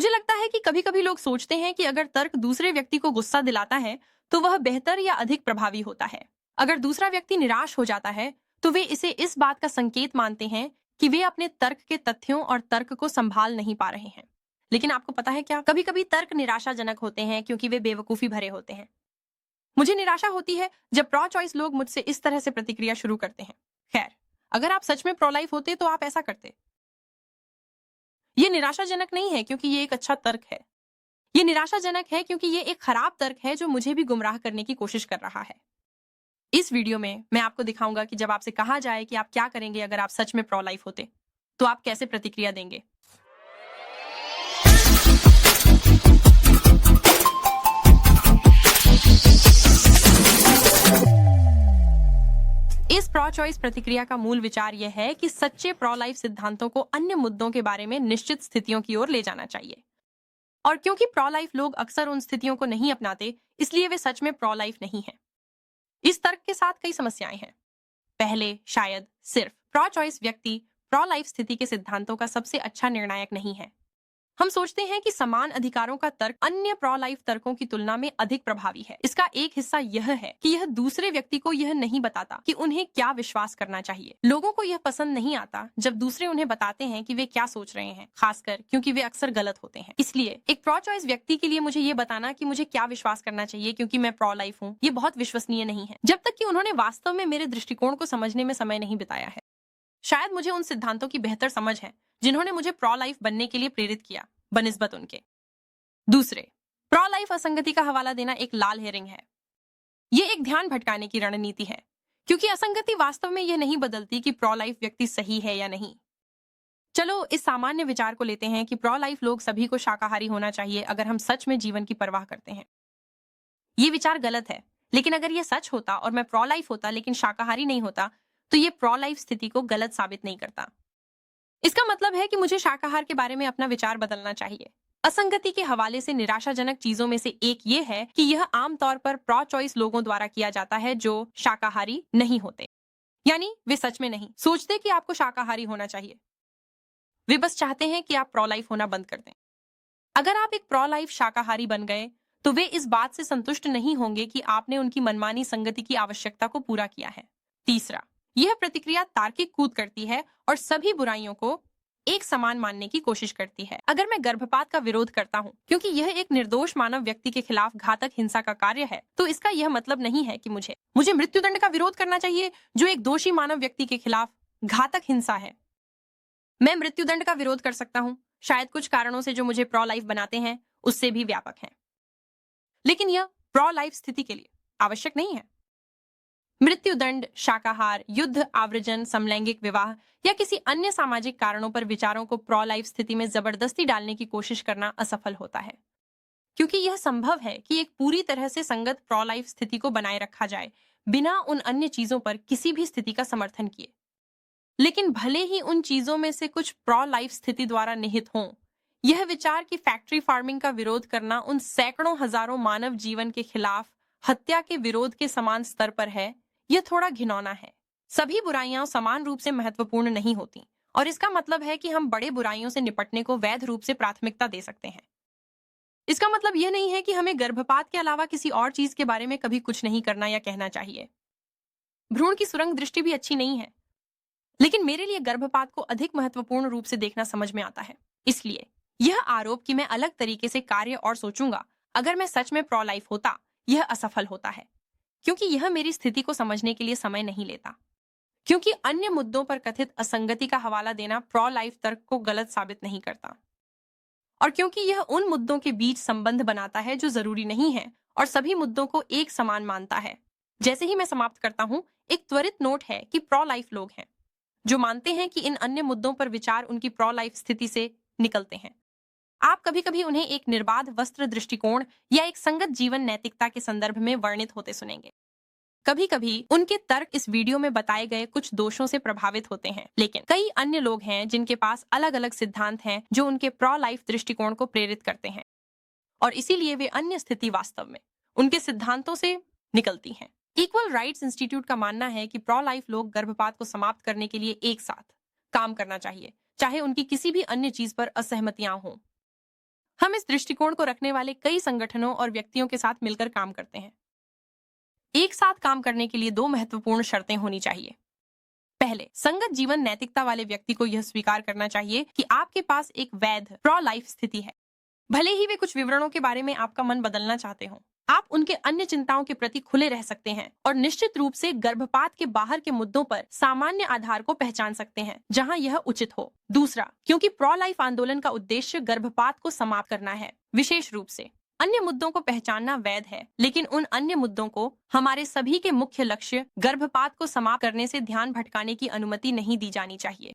मुझे लगता है कि कभी-कभी लोग सोचते हैं कि अगर तर्क दूसरे व्यक्ति को गुस्सा दिलाता है, तो वह बेहतर या अधिक प्रभावी होता है। अगर दूसरा व्यक्ति निराश हो जाता है, तो वे इसे इस बात का संकेत मानते हैं कि वे अपने तर्क के तथ्यों और तर्क को संभाल नहीं पा रहे हैं। लेकिन आपको पता है क्या? कभी-कभी तर्क निराशाजनक होते हैं क्योंकि वे बेवकूफी भरे होते हैं। मुझे निराशा होती है जब प्रो चॉइस लोग मुझसे इस तरह से प्रतिक्रिया शुरू करते हैं। खैर, अगर आप सच में प्रो लाइफ होते तो आप ऐसा करते। ये निराशाजनक नहीं है क्योंकि ये एक अच्छा तर्क है। ये निराशाजनक है क्योंकि ये एक खराब तर्क है जो मुझे भी गुमराह करने की कोशिश कर रहा है। इस वीडियो में मैं आपको दिखाऊंगा कि जब आपसे कहा जाए कि आप क्या करेंगे अगर आप सच में प्रो लाइफ होते, तो आप कैसे प्रतिक्रिया देंगे। इस प्रो चॉइस प्रतिक्रिया का मूल विचार यह है कि सच्चे प्रो लाइफ सिद्धांतों को अन्य मुद्दों के बारे में निश्चित स्थितियों की ओर ले जाना चाहिए। और क्योंकि प्रो लाइफ लोग अक्सर उन स्थितियों को नहीं अपनाते, इसलिए वे सच में प्रो लाइफ नहीं हैं। इस तर्क के साथ कई समस्याएं हैं। पहले, शायद सिर्फ प्रो चॉइस व्यक्ति प्रो लाइफ स्थिति के सिद्धांतों का सबसे अच्छा निर्णायक नहीं है। हम सोचते हैं कि समान अधिकारों का तर्क अन्य प्रो लाइफ तर्कों की तुलना में अधिक प्रभावी है। इसका एक हिस्सा यह है कि यह दूसरे व्यक्ति को यह नहीं बताता कि उन्हें क्या विश्वास करना चाहिए। लोगों को यह पसंद नहीं आता जब दूसरे उन्हें बताते हैं कि वे क्या सोच रहे हैं, खासकर क्योंकि वे अक्सर गलत होते हैं। इसलिए एक प्रो चॉइस व्यक्ति के लिए मुझे ये बताना कि मुझे क्या विश्वास करना चाहिए क्योंकि मैं प्रो लाइफ हूँ, ये बहुत विश्वसनीय नहीं है, जब तक कि उन्होंने वास्तव में मेरे दृष्टिकोण को समझने में समय नहीं बिताया है। शायद मुझे उन सिद्धांतों की बेहतर समझ है जिन्होंने मुझे प्रो लाइफ बनने के लिए प्रेरित किया, बनिस्बत उनके। दूसरे, प्रो लाइफ असंगति का हवाला देना एक लाल हेरिंग है। यह एक ध्यान भटकाने की रणनीति है, क्योंकि असंगति वास्तव में यह नहीं बदलती कि प्रो लाइफ व्यक्ति सही है या नहीं। चलो इस सामान्य विचार को लेते हैं कि प्रो लाइफ लोग सभी को शाकाहारी होना चाहिए अगर हम सच में जीवन की परवाह करते हैं। ये विचार गलत है, लेकिन अगर यह सच होता और मैं प्रो लाइफ होता लेकिन शाकाहारी नहीं होता, तो यह प्रो लाइफ स्थिति को गलत साबित नहीं करता। इसका मतलब है कि मुझे शाकाहार के बारे में अपना विचार बदलना चाहिए। असंगति के हवाले से निराशाजनक चीजों में से एक ये है कि यह आमतौर पर प्रो चॉइस लोगों द्वारा किया जाता है जो शाकाहारी नहीं होते। यानी वे सच में नहीं सोचते कि आपको शाकाहारी होना चाहिए। वे बस चाहते हैं कि आप प्रो लाइफ होना बंद कर दें। अगर आप एक प्रो लाइफ शाकाहारी बन गए, तो वे इस बात से संतुष्ट नहीं होंगे कि आपने उनकी मनमानी संगति की आवश्यकता को पूरा किया है। तीसरा, यह प्रतिक्रिया तार्किक कूद करती है और सभी बुराइयों को एक समान मानने की कोशिश करती है। अगर मैं गर्भपात का विरोध करता हूँ क्योंकि यह एक निर्दोष मानव व्यक्ति के खिलाफ घातक हिंसा का कार्य है, तो इसका यह मतलब नहीं है कि मुझे मृत्युदंड का विरोध करना चाहिए जो एक दोषी मानव व्यक्ति के खिलाफ घातक हिंसा है। मैं मृत्युदंड का विरोध कर सकता हूँ, शायद कुछ कारणों से जो मुझे प्रो लाइफ बनाते हैं उससे भी व्यापक है, लेकिन यह प्रो लाइफ स्थिति के लिए आवश्यक नहीं है। मृत्युदंड, शाकाहार, युद्ध, आव्रजन, समलैंगिक विवाह या किसी अन्य सामाजिक कारणों पर विचारों को प्रो लाइफ स्थिति में जबरदस्ती डालने की कोशिश करना असफल होता है, क्योंकि यह संभव है कि एक पूरी तरह से संगत प्रो लाइफ स्थिति को बनाए रखा जाए बिना उन अन्य चीजों पर किसी भी स्थिति का समर्थन किए। लेकिन भले ही उन चीजों में से कुछ प्रो लाइफ स्थिति द्वारा निहित हों, यह विचार कि फैक्ट्री फार्मिंग का विरोध करना उन सैकड़ों हजारों मानव जीवन के खिलाफ हत्या के विरोध के समान स्तर पर है, यह थोड़ा घिनौना है। सभी बुराइयां समान रूप से महत्वपूर्ण नहीं होती, और इसका मतलब है कि हम बड़े बुराइयों से निपटने को वैध रूप से प्राथमिकता दे सकते हैं। इसका मतलब यह नहीं है कि हमें गर्भपात के अलावा किसी और चीज के बारे में कभी कुछ नहीं करना या कहना चाहिए। भ्रूण की सुरंग दृष्टि भी अच्छी नहीं है, लेकिन मेरे लिए गर्भपात को अधिक महत्वपूर्ण रूप से देखना समझ में आता है। इसलिए यह आरोप कि मैं अलग तरीके से कार्य और सोचूंगा अगर मैं सच में प्रो लाइफ होता, यह असफल होता है, क्योंकि यह मेरी स्थिति को समझने के लिए समय नहीं लेता। क्योंकि अन्य मुद्दों पर कथित असंगति का हवाला देना प्रो लाइफ तर्क को गलत साबित नहीं करता, और क्योंकि यह उन मुद्दों के बीच संबंध बनाता है जो जरूरी नहीं है और सभी मुद्दों को एक समान मानता है। जैसे ही मैं समाप्त करता हूं, एक त्वरित नोट है कि प्रो लाइफ लोग हैं जो मानते हैं कि इन अन्य मुद्दों पर विचार उनकी प्रो लाइफ स्थिति से निकलते हैं। आप कभी कभी उन्हें एक निर्बाध वस्त्र दृष्टिकोण या एक संगत जीवन नैतिकता के संदर्भ में वर्णित होते सुनेंगे। कभी कभी उनके तर्क इस वीडियो में बताए गए कुछ दोषों से प्रभावित होते हैं, लेकिन कई अन्य लोग हैं जिनके पास अलग अलग सिद्धांत हैं जो उनके प्रो लाइफ दृष्टिकोण को प्रेरित करते हैं, और इसीलिए वे अन्य स्थिति वास्तव में उनके सिद्धांतों से निकलती हैं। इक्वल राइट्स इंस्टीट्यूट का मानना है कि प्रो लाइफ लोग गर्भपात को समाप्त करने के लिए एक साथ काम करना चाहिए, चाहे उनकी किसी भी अन्य चीज पर असहमतियां हों। हम इस दृष्टिकोण को रखने वाले कई संगठनों और व्यक्तियों के साथ मिलकर काम करते हैं। एक साथ काम करने के लिए 2 महत्वपूर्ण शर्तें होनी चाहिए। पहले, संगत जीवन नैतिकता वाले व्यक्ति को यह स्वीकार करना चाहिए कि आपके पास एक वैध प्रो लाइफ स्थिति है, भले ही वे कुछ विवरणों के बारे में आपका मन बदलना चाहते हों। आप उनके अन्य चिंताओं के प्रति खुले रह सकते हैं और निश्चित रूप से गर्भपात के बाहर के मुद्दों पर सामान्य आधार को पहचान सकते हैं जहां यह उचित हो। दूसरा, क्योंकि प्रो लाइफ आंदोलन का उद्देश्य गर्भपात को समाप्त करना है, विशेष रूप से अन्य मुद्दों को पहचानना वैध है, लेकिन उन अन्य मुद्दों को हमारे सभी के मुख्य लक्ष्य गर्भपात को समाप्त करने से ध्यान भटकाने की अनुमति नहीं दी जानी चाहिए।